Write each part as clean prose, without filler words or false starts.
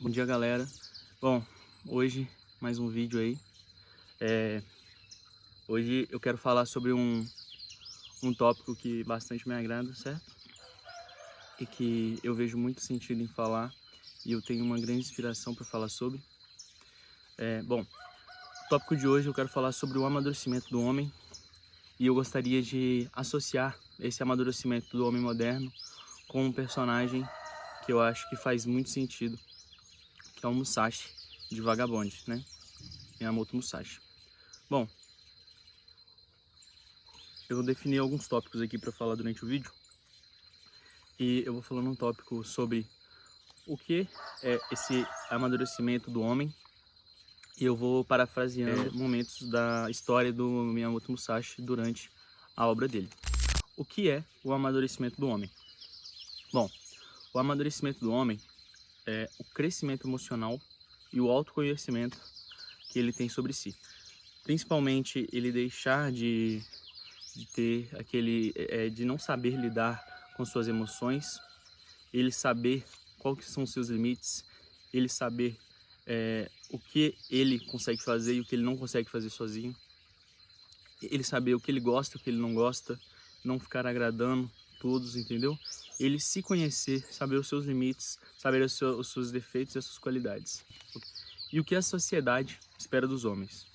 Bom dia, galera. Bom, hoje mais um vídeo aí. Hoje eu quero falar sobre um tópico que bastante me agrada, certo? E que eu vejo muito sentido em falar e eu tenho uma grande inspiração para falar sobre. Bom, o tópico de hoje eu quero falar sobre o amadurecimento do homem e eu gostaria de associar esse amadurecimento do homem moderno com um personagem que eu acho que faz muito sentido, que é o Musashi de Vagabond, né? Miyamoto Musashi. Bom, eu vou definir alguns tópicos aqui para falar durante o vídeo. E eu vou falando um tópico sobre o que é esse amadurecimento do homem. E eu vou parafraseando momentos da história do Miyamoto Musashi durante a obra dele. O que é o amadurecimento do homem? Bom, o amadurecimento do homem é o crescimento emocional e o autoconhecimento que ele tem sobre si. Principalmente ele deixar de ter de não saber lidar com suas emoções, ele saber quais são os seus limites, ele saber o que ele consegue fazer e o que ele não consegue fazer sozinho, ele saber o que ele gosta e o que ele não gosta, não ficar agradando todos, entendeu? Ele se conhecer, saber os seus limites, saber os seus defeitos e as suas qualidades. E o que a sociedade espera dos homens?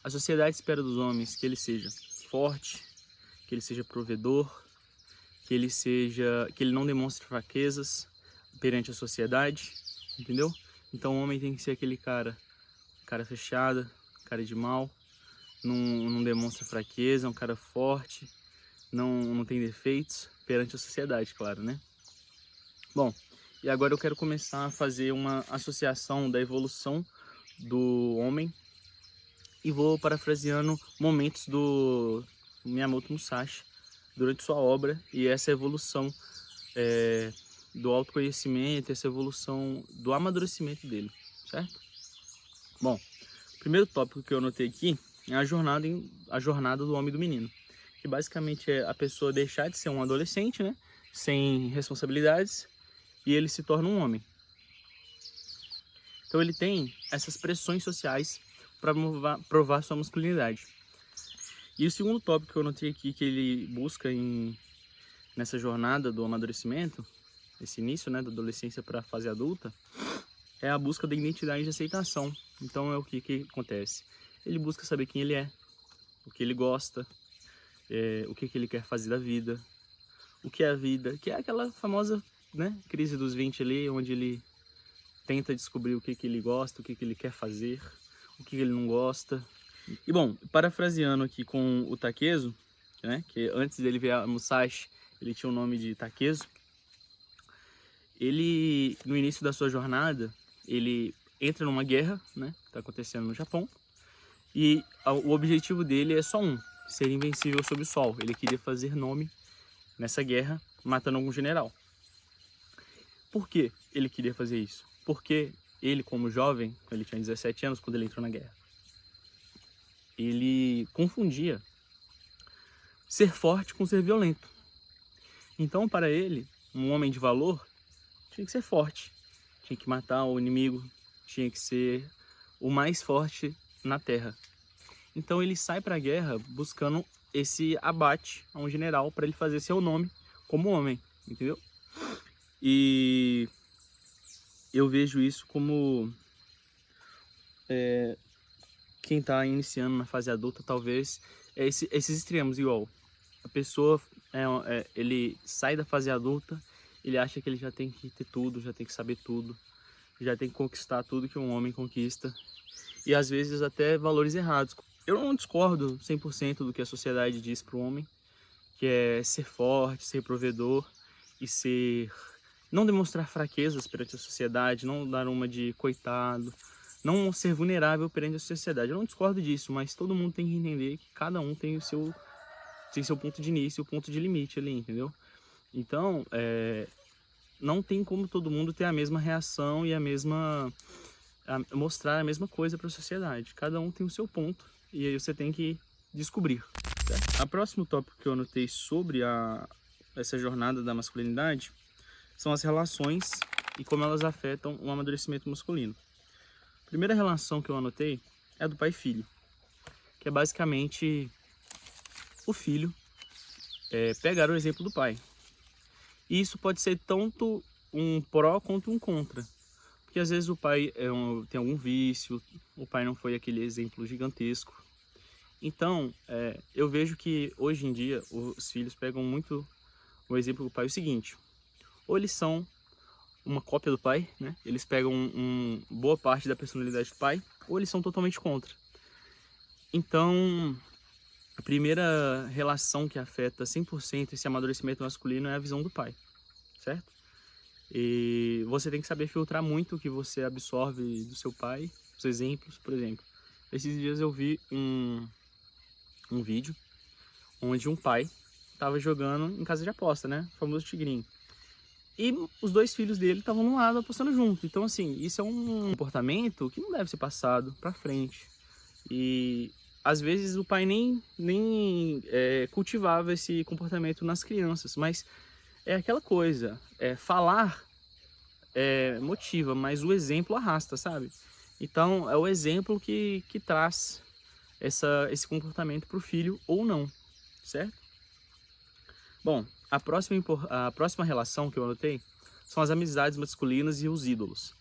A sociedade espera dos homens que ele seja forte, que ele seja provedor, que ele não demonstre fraquezas perante a sociedade, entendeu? Então o homem tem que ser aquele cara fechada, cara de mal, não demonstra fraqueza, é um cara forte, não tem defeitos perante a sociedade, claro, né? Bom, e agora eu quero começar a fazer uma associação da evolução do homem e vou parafraseando momentos do Miyamoto Musashi durante sua obra e essa evolução do autoconhecimento, essa evolução do amadurecimento dele, certo? Bom, o primeiro tópico que eu anotei aqui é a jornada do homem e do menino, que basicamente é a pessoa deixar de ser um adolescente, né, sem responsabilidades, e ele se torna um homem. Então ele tem essas pressões sociais para provar sua masculinidade. E o segundo tópico que eu notei aqui que ele busca nessa jornada do amadurecimento, esse início, né, da adolescência para a fase adulta, é a busca da identidade e aceitação. Então é o que acontece? Ele busca saber quem ele é, o que ele gosta, o que ele quer fazer da vida, o que é a vida, que é aquela famosa, né, crise dos 20 ali, onde ele tenta descobrir o que ele gosta, o que ele quer fazer, o que ele não gosta. E bom, parafraseando aqui com o Takezo, né, que antes dele ver a Musashi, ele tinha o nome de Takezo. Ele, no início da sua jornada, ele entra numa guerra, né, que está acontecendo no Japão, e o objetivo dele é só ser invencível sob o sol. Ele queria fazer nome nessa guerra, matando algum general. Por que ele queria fazer isso? Porque ele, como jovem, ele tinha 17 anos quando ele entrou na guerra, ele confundia ser forte com ser violento. Então, para ele, um homem de valor tinha que ser forte, tinha que matar o inimigo, tinha que ser o mais forte na terra. Então ele sai para a guerra buscando esse abate a um general para ele fazer seu nome como homem, entendeu? E eu vejo isso como quem está iniciando na fase adulta, talvez, esses extremos, igual a pessoa, ele sai da fase adulta, ele acha que ele já tem que ter tudo, já tem que saber tudo, já tem que conquistar tudo que um homem conquista, e às vezes até valores errados. Eu não discordo 100% do que a sociedade diz para o homem, que é ser forte, ser provedor e não demonstrar fraquezas perante a sociedade, não dar uma de coitado, não ser vulnerável perante a sociedade. Eu não discordo disso, mas todo mundo tem que entender que cada um tem seu ponto de início e o ponto de limite ali, entendeu? Então, não tem como todo mundo ter a mesma reação e mostrar a mesma coisa para a sociedade. Cada um tem o seu ponto e aí você tem que descobrir, certo? O próximo tópico que eu anotei sobre essa jornada da masculinidade são as relações e como elas afetam o amadurecimento masculino. A primeira relação que eu anotei é a do pai e filho, que é basicamente o filho pegar o exemplo do pai. E isso pode ser tanto um pró quanto um contra. Porque às vezes o pai tem algum vício, o pai não foi aquele exemplo gigantesco. Então, eu vejo que hoje em dia os filhos pegam muito o exemplo do pai o seguinte: ou eles são uma cópia do pai, né? Eles pegam boa parte da personalidade do pai, ou eles são totalmente contra. Então, a primeira relação que afeta 100% esse amadurecimento masculino é a visão do pai, certo? E você tem que saber filtrar muito o que você absorve do seu pai, os exemplos. Por exemplo, esses dias eu vi um vídeo onde um pai estava jogando em casa de aposta, né? O famoso tigrinho. E os dois filhos dele estavam no lado apostando junto. Então, assim, isso é um comportamento que não deve ser passado pra frente. E às vezes o pai nem cultivava esse comportamento nas crianças, mas é aquela coisa, falar motiva, mas o exemplo arrasta, sabe? Então é o exemplo que traz esse comportamento pro filho ou não, certo? Bom, a próxima relação que eu anotei são as amizades masculinas e os ídolos.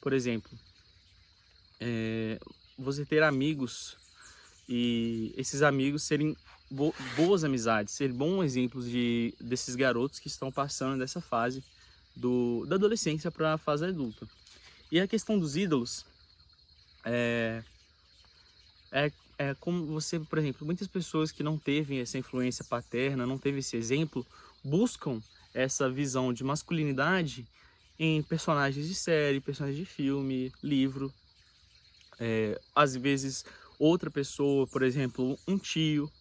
Por exemplo, você ter amigos e esses amigos serem boas amizades, ser bons exemplos desses garotos que estão passando dessa fase da adolescência para a fase adulta. E a questão dos ídolos é como você, por exemplo, muitas pessoas que não teve essa influência paterna, não teve esse exemplo, buscam essa visão de masculinidade em personagens de série, personagens de filme, livro. Às vezes outra pessoa, por exemplo, um tio,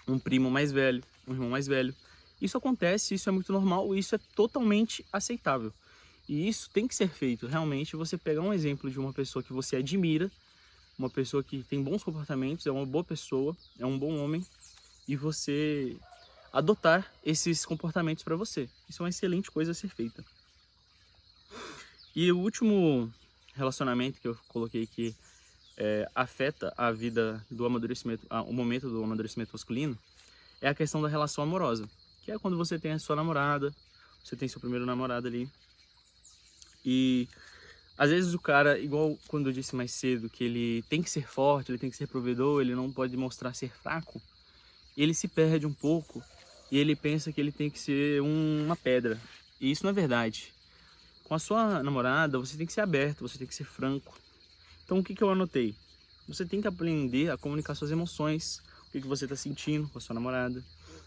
um primo mais velho, um irmão mais velho. Isso acontece, isso é muito normal, isso é totalmente aceitável. E isso tem que ser feito, realmente, você pegar um exemplo de uma pessoa que você admira, uma pessoa que tem bons comportamentos, é uma boa pessoa, é um bom homem, e você adotar esses comportamentos para você. Isso é uma excelente coisa a ser feita. E o último relacionamento que eu coloquei que afeta a vida do amadurecimento, o momento do amadurecimento masculino, é a questão da relação amorosa, que é quando você tem a sua namorada, você tem seu primeiro namorado ali, e às vezes o cara, igual quando eu disse mais cedo, que ele tem que ser forte, ele tem que ser provedor, ele não pode mostrar ser fraco, ele se perde um pouco e ele pensa que ele tem que ser uma pedra, e isso não é verdade. Com a sua namorada, você tem que ser aberto, você tem que ser franco. Então, o que eu anotei? Você tem que aprender a comunicar suas emoções, o que você está sentindo com a sua namorada,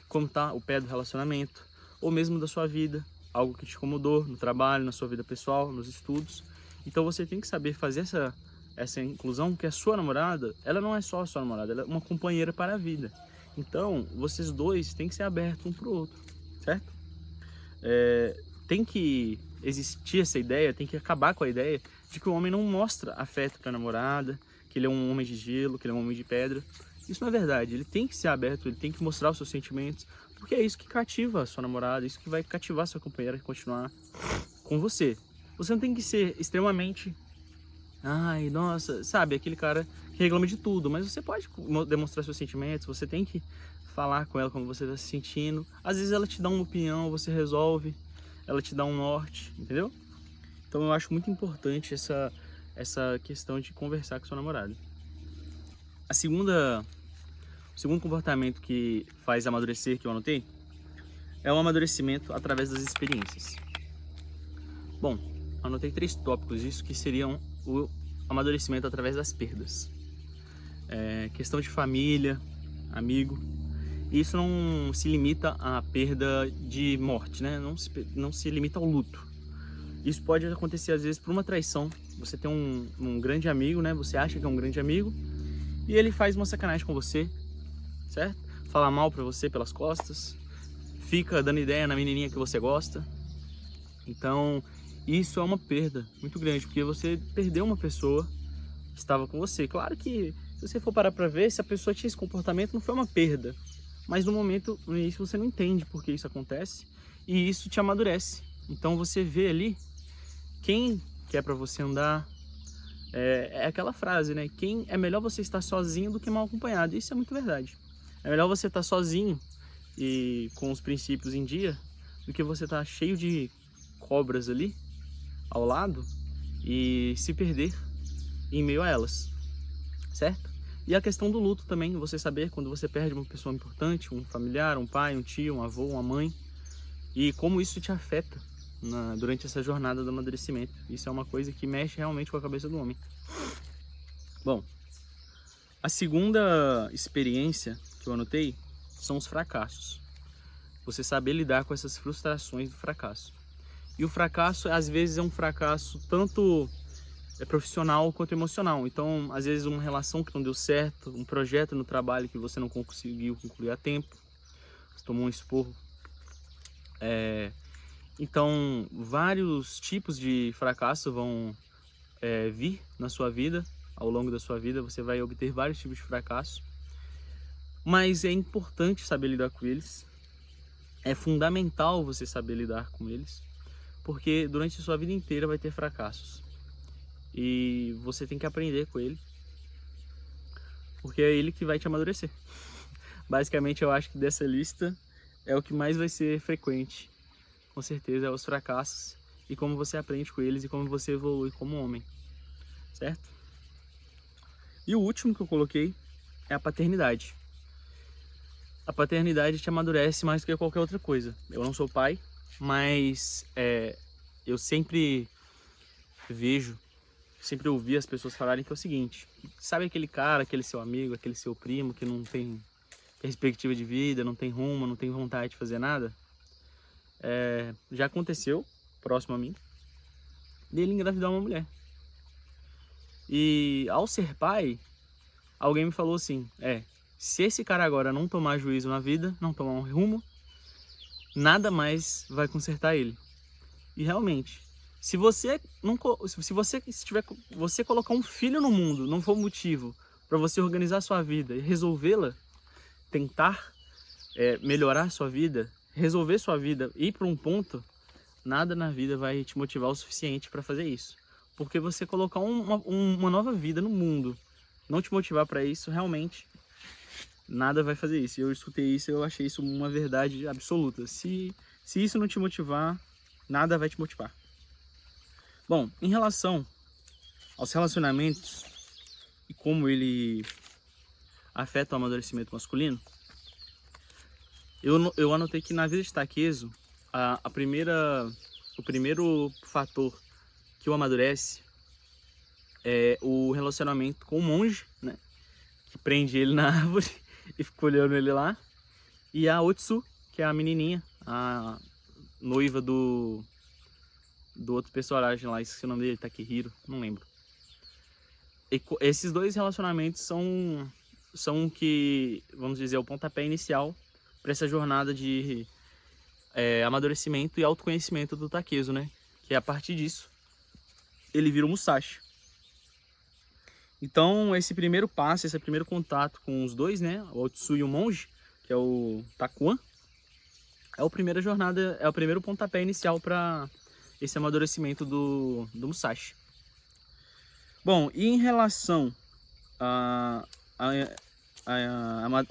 como está o pé do relacionamento, ou mesmo da sua vida, algo que te incomodou no trabalho, na sua vida pessoal, nos estudos. Então, você tem que saber fazer essa inclusão, que a sua namorada, ela não é só a sua namorada, ela é uma companheira para a vida. Então, vocês dois têm que ser abertos um para o outro, certo? Tem que existir essa ideia, tem que acabar com a ideia de que o homem não mostra afeto para a namorada, que ele é um homem de gelo, que ele é um homem de pedra. Isso não é verdade, ele tem que ser aberto, ele tem que mostrar os seus sentimentos, porque é isso que cativa a sua namorada, isso que vai cativar a sua companheira a continuar com você. Você não tem que ser extremamente, ai, nossa, sabe, aquele cara que reclama de tudo, mas você pode demonstrar seus sentimentos, você tem que falar com ela como você está se sentindo. Às vezes ela te dá uma opinião, você resolve, ela te dá um norte, entendeu? Então eu acho muito importante essa questão de conversar com sua namorada. O segundo comportamento que faz amadurecer, que eu anotei, é o amadurecimento através das experiências. Bom, anotei 3 tópicos disso que seriam o amadurecimento através das perdas. Questão de família, amigo. Isso não se limita à perda de morte, né? Não se limita ao luto. Isso pode acontecer às vezes por uma traição. Você tem um grande amigo, né? Você acha que é um grande amigo e ele faz uma sacanagem com você, certo? Fala mal pra você pelas costas, fica dando ideia na menininha que você gosta. Então, isso é uma perda muito grande, porque você perdeu uma pessoa que estava com você. Claro que, se você for parar pra ver, se a pessoa tinha esse comportamento, não foi uma perda. Mas no início, você não entende por que isso acontece e isso te amadurece. Então, você vê ali quem quer para você andar. É aquela frase, né? É melhor você estar sozinho do que mal acompanhado. Isso é muito verdade. É melhor você estar sozinho e com os princípios em dia do que você estar cheio de cobras ali ao lado e se perder em meio a elas, certo? E a questão do luto também, você saber quando você perde uma pessoa importante, um familiar, um pai, um tio, um avô, uma mãe, e como isso te afeta durante essa jornada do amadurecimento. Isso é uma coisa que mexe realmente com a cabeça do homem. Bom, a segunda experiência que eu anotei são os fracassos. Você saber lidar com essas frustrações do fracasso. E o fracasso, às vezes, é um fracasso tanto profissional quanto emocional. Então, às vezes, uma relação que não deu certo, um projeto no trabalho que você não conseguiu concluir a tempo, você tomou um esporro. Então, vários tipos de fracasso vão vir na sua vida. Ao longo da sua vida, você vai obter vários tipos de fracasso. Mas é importante saber lidar com eles. É fundamental você saber lidar com eles. Porque durante a sua vida inteira vai ter fracassos. E você tem que aprender com ele. Porque é ele que vai te amadurecer. Basicamente, eu acho que dessa lista é o que mais vai ser frequente. Com certeza, é os fracassos. E como você aprende com eles e como você evolui como homem. Certo? E o último que eu coloquei é a paternidade. A paternidade te amadurece mais do que qualquer outra coisa. Eu não sou pai, mas eu sempre sempre ouvi as pessoas falarem que é o seguinte: sabe aquele cara, aquele seu amigo, aquele seu primo que não tem perspectiva de vida, não tem rumo, não tem vontade de fazer nada? Já aconteceu, próximo a mim, dele engravidar uma mulher. E ao ser pai, alguém me falou assim, se esse cara agora não tomar juízo na vida, não tomar um rumo, nada mais vai consertar ele. E realmente, se você colocar um filho no mundo, não for motivo para você organizar sua vida e resolvê-la, tentar melhorar sua vida, resolver sua vida, ir para um ponto, nada na vida vai te motivar o suficiente para fazer isso. Porque você colocar uma nova vida no mundo, não te motivar para isso, realmente nada vai fazer isso. Eu escutei isso, eu achei isso uma verdade absoluta. Se isso não te motivar, nada vai te motivar. Bom, em relação aos relacionamentos e como ele afeta o amadurecimento masculino, eu anotei que na vida de Takezo, o primeiro fator que o amadurece é o relacionamento com o monge, né? Que prende ele na árvore e fica olhando ele lá. E a Otsu, que é a menininha, a noiva do outro personagem lá, esqueci o nome dele, Takehiro, não lembro. E esses dois relacionamentos são que, vamos dizer, o pontapé inicial para essa jornada de amadurecimento e autoconhecimento do Takezo, né? Que a partir disso, ele vira o Musashi. Então, esse primeiro passo, esse primeiro contato com os dois, né? O Otsu e o monge, que é o Takuan, é a primeira jornada, é o primeiro pontapé inicial para esse amadurecimento do Musashi. Bom, e em relação ao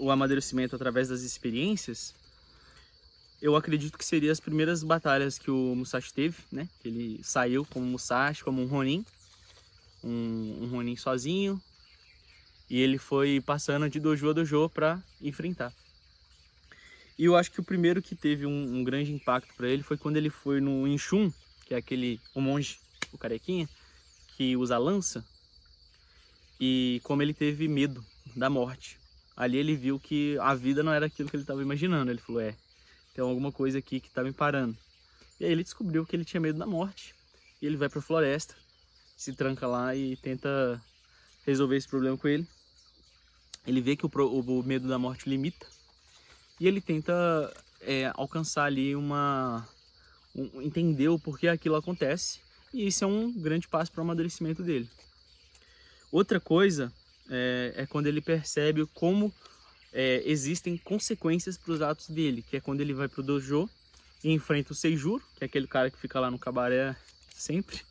amadurecimento através das experiências, eu acredito que seriam as primeiras batalhas que o Musashi teve, né? Ele saiu como Musashi, como um Ronin, um Ronin sozinho, e ele foi passando de dojo a dojo para enfrentar. E eu acho que o primeiro que teve um grande impacto para ele foi quando ele foi no Inshun, que é o monge, o carequinha, que usa a lança, e como ele teve medo da morte. Ali ele viu que a vida não era aquilo que ele estava imaginando. Ele falou, tem alguma coisa aqui que está me parando. E aí ele descobriu que ele tinha medo da morte, e ele vai para a floresta, se tranca lá e tenta resolver esse problema com ele. Ele vê que o medo da morte limita, e ele tenta alcançar ali entender o porquê aquilo acontece, e isso é um grande passo para o amadurecimento dele. Outra coisa é quando ele percebe como existem consequências para os atos dele, que é quando ele vai para o dojo e enfrenta o Seijuro, que é aquele cara que fica lá no cabaré sempre,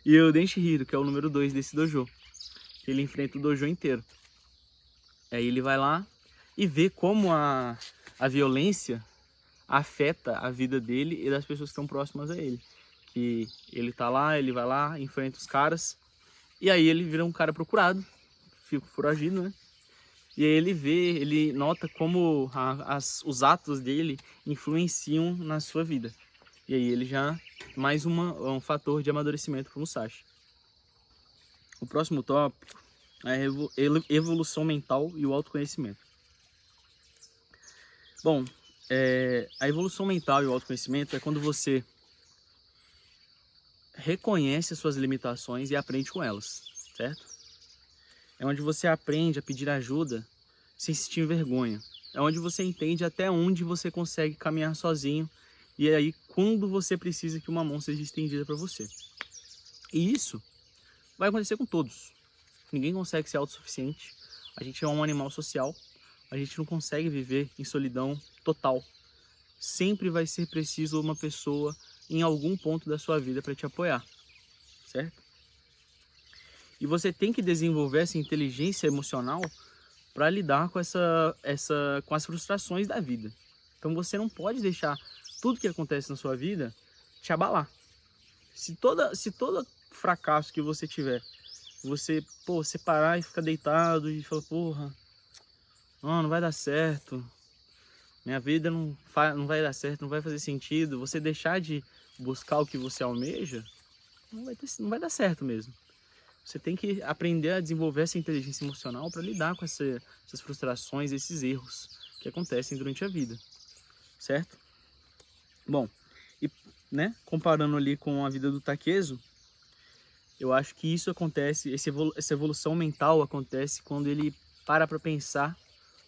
E o Denshiro, que é o número 2 desse dojo. Ele enfrenta o dojo inteiro. Aí ele vai lá e vê como a violência afeta a vida dele e das pessoas que estão próximas a ele. Que ele tá lá, ele vai lá, enfrenta os caras, e aí ele vira um cara procurado, fica foragido, né? E aí ele vê, ele nota como os atos dele influenciam na sua vida. E aí ele já, mais um fator de amadurecimento para o Musashi. O próximo tópico é a evolução mental e o autoconhecimento. Bom, a evolução mental e o autoconhecimento é quando você reconhece as suas limitações e aprende com elas, certo? É onde você aprende a pedir ajuda sem sentir vergonha. É onde você entende até onde você consegue caminhar sozinho e aí quando você precisa que uma mão seja estendida para você. E isso vai acontecer com todos. Ninguém consegue ser autossuficiente. A gente é um animal social. A gente não consegue viver em solidão total. Sempre vai ser preciso uma pessoa em algum ponto da sua vida para te apoiar, certo? E você tem que desenvolver essa inteligência emocional para lidar com com as frustrações da vida. Então você não pode deixar tudo que acontece na sua vida te abalar. Se todo fracasso que você tiver, você parar e ficar deitado e falar, porra, não vai dar certo, minha vida não vai dar certo, não vai fazer sentido, você deixar de buscar o que você almeja, não vai dar certo mesmo. Você tem que aprender a desenvolver essa inteligência emocional para lidar com essas frustrações, esses erros que acontecem durante a vida, certo? Bom, e né, comparando ali com a vida do Takezo, eu acho que isso acontece, essa evolução mental acontece quando ele para pensar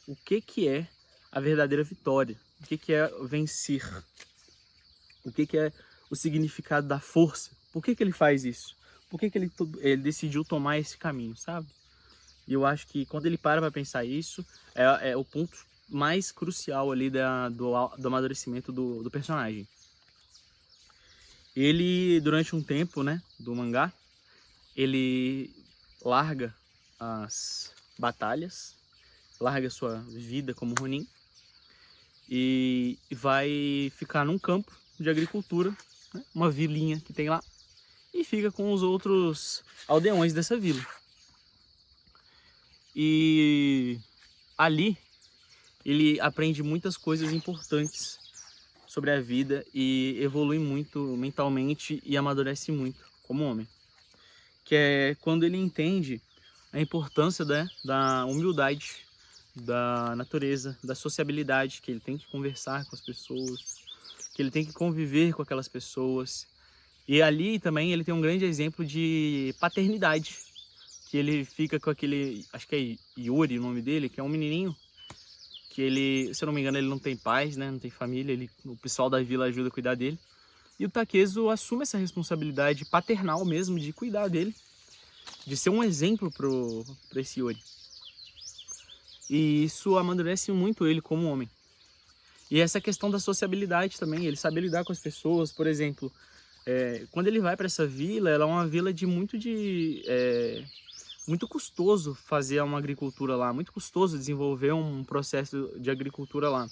o que é a verdadeira vitória, o que é vencer, o que é o significado da força, por que ele faz isso? Por que ele decidiu tomar esse caminho, sabe? E eu acho que quando ele para pensar isso, é o ponto mais crucial ali do amadurecimento do personagem. Ele, durante um tempo, né, do mangá, ele larga as batalhas, larga sua vida como Ronin e vai ficar num campo de agricultura, né, uma vilinha que tem lá, e fica com os outros aldeões dessa vila. E ali ele aprende muitas coisas importantes sobre a vida e evolui muito mentalmente e amadurece muito como homem. Que é quando ele entende a importância da humildade, da natureza, da sociabilidade, que ele tem que conversar com as pessoas, que ele tem que conviver com aquelas pessoas. E ali também ele tem um grande exemplo de paternidade, que ele fica com aquele, acho que é Yuri o nome dele, que é um menininho, que ele, se eu não me engano, ele não tem pais, né, não tem família, o pessoal da vila ajuda a cuidar dele. E o Takezo assume essa responsabilidade paternal mesmo, de cuidar dele, de ser um exemplo para esse Yuri. E isso amadurece muito ele como homem. E essa questão da sociabilidade também, ele sabe lidar com as pessoas, por exemplo, quando ele vai para essa vila, ela é uma vila muito custoso fazer uma agricultura lá, muito custoso desenvolver um processo de agricultura lá.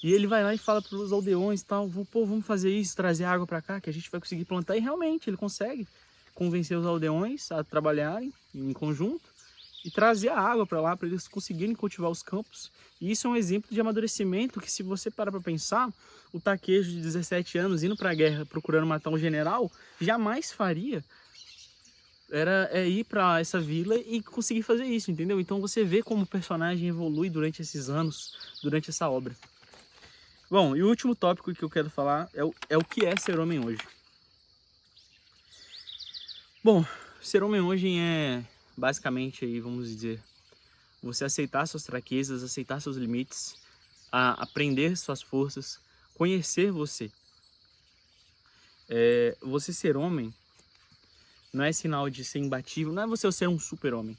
E ele vai lá e fala para os aldeões e tal, pô, vamos fazer isso, trazer água para cá, que a gente vai conseguir plantar. E realmente ele consegue convencer os aldeões a trabalharem em conjunto e trazer a água para lá, para eles conseguirem cultivar os campos. E isso é um exemplo de amadurecimento que, se você parar para pensar, o Takejo de 17 anos indo para a guerra procurando matar um general, jamais faria. Era ir para essa vila e conseguir fazer isso, entendeu? Então você vê como o personagem evolui durante esses anos, durante essa obra. Bom, e o último tópico que eu quero falar é o que é ser homem hoje. Bom, ser homem hoje é basicamente aí, vamos dizer, você aceitar suas fraquezas, aceitar seus limites, aprender suas forças, conhecer você. Você ser homem não é sinal de ser imbatível, não é você ser um super-homem.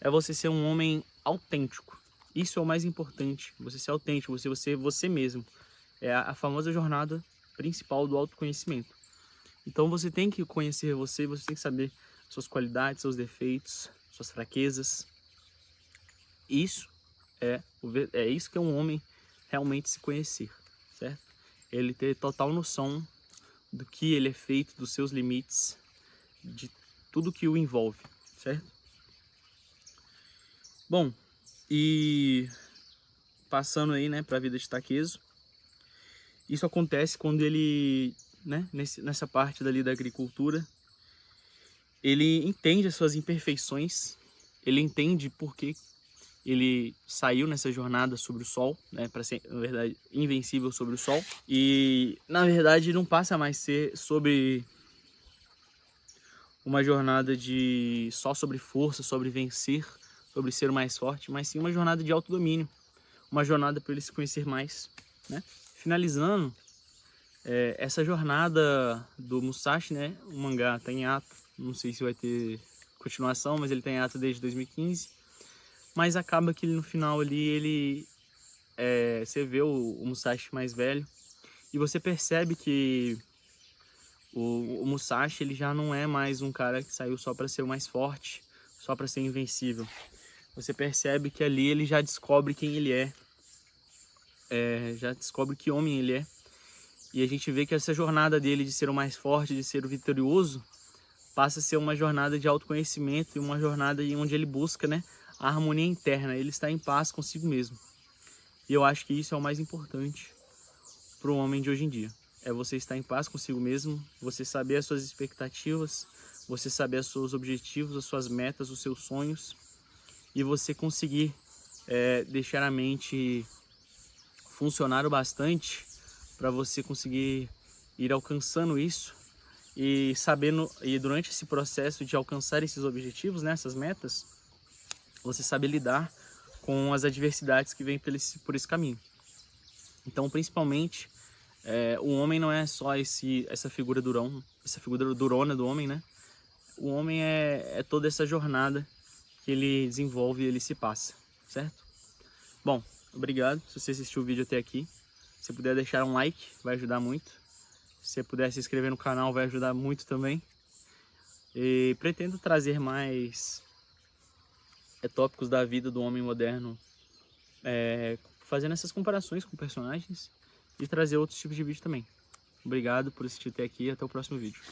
É você ser um homem autêntico. Isso é o mais importante, você ser autêntico, você mesmo. É a famosa jornada principal do autoconhecimento. Então você tem que conhecer você tem que saber suas qualidades, seus defeitos, suas fraquezas. Isso é isso que é um homem realmente se conhecer, certo? Ele ter total noção do que ele é feito, dos seus limites, de tudo que o envolve, certo? Bom, e passando aí, né, para a vida de Taqueso, isso acontece quando ele, né, nessa parte dali da agricultura, ele entende as suas imperfeições, ele entende por que ele saiu nessa jornada sobre o sol, né, para ser, na verdade, invencível sobre o sol. E, na verdade, não passa mais a ser sobre uma jornada de só sobre força, sobre vencer, sobre ser o mais forte, mas sim uma jornada de autodomínio, uma jornada para ele se conhecer mais, né? Finalizando, essa jornada do Musashi, né, o mangá tá em ato, não sei se vai ter continuação, mas ele tá em ato desde 2015. Mas acaba que no final ali você vê o Musashi mais velho e você percebe que o Musashi ele já não é mais um cara que saiu só para ser o mais forte, só para ser invencível. Você percebe que ali ele já descobre quem ele já descobre que homem ele é. E a gente vê que essa jornada dele de ser o mais forte, de ser o vitorioso, passa a ser uma jornada de autoconhecimento e uma jornada onde ele busca, né, a harmonia interna, ele está em paz consigo mesmo. E eu acho que isso é o mais importante para o homem de hoje em dia. É você estar em paz consigo mesmo, você saber as suas expectativas, você saber os seus objetivos, as suas metas, os seus sonhos, e você conseguir deixar a mente funcionar o bastante para você conseguir ir alcançando isso e sabendo, e durante esse processo de alcançar esses objetivos, né, essas metas, você saber lidar com as adversidades que vêm por esse caminho. Então, principalmente, o homem não é só essa figura essa figura durona do homem, né? O homem é toda essa jornada que ele desenvolve e ele se passa, certo? Bom, obrigado se você assistiu o vídeo até aqui. Se puder deixar um like, vai ajudar muito. Se você puder se inscrever no canal, vai ajudar muito também. E pretendo trazer mais tópicos da vida do homem moderno, fazendo essas comparações com personagens e trazer outros tipos de vídeo também. Obrigado por assistir até aqui e até o próximo vídeo.